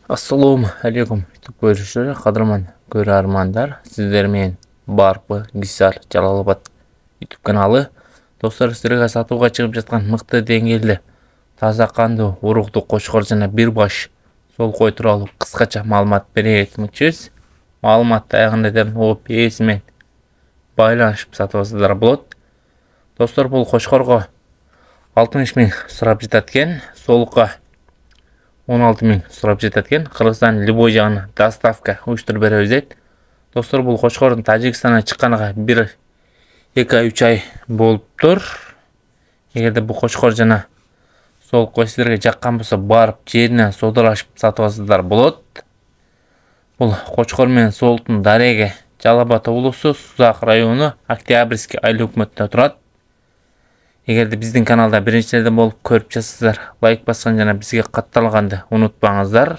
Assalomu alaykum YouTube ko'ruvchilar, qadrman ko'rarmanlar. Sizlar men Barpı Gisar Jalolobod YouTube kanali. Dostlar, sizlarga sotuvga chiqib жатқан мықты деңгейлі таза қанды уруктуу кочкор жана бир баш сол кой тууралуу кыскача маалымат бере кетмекчибиз. Маалыматты аягында OPS менен байланышып сатып алсаңыздар болот. Достор, бул кочкорго 60 миң сурап жатат экен, солукка 16 миң сурап жатат экен. Кыргызстан любой жагына доставка уюштуруп беребиз дейт. Достор, бул кочкордун Тажикстандан чыкканга 1-2-3 ай болуптур. Эгерде бул кочкор жана сол кой силерге жаккан болсо, барып жеринен саудалашып сатып алсаңыздар болот. Бул кочкор менен солтун дареге Жалал-Абад облусу, Сузак району, Октябрьский айыл өкмөтүндө турат. Эгерде биздин каналда биринчилерден болуп көрүп жатсаңыздар, лайк баскан жана бизге катталганды унутпаңыздар.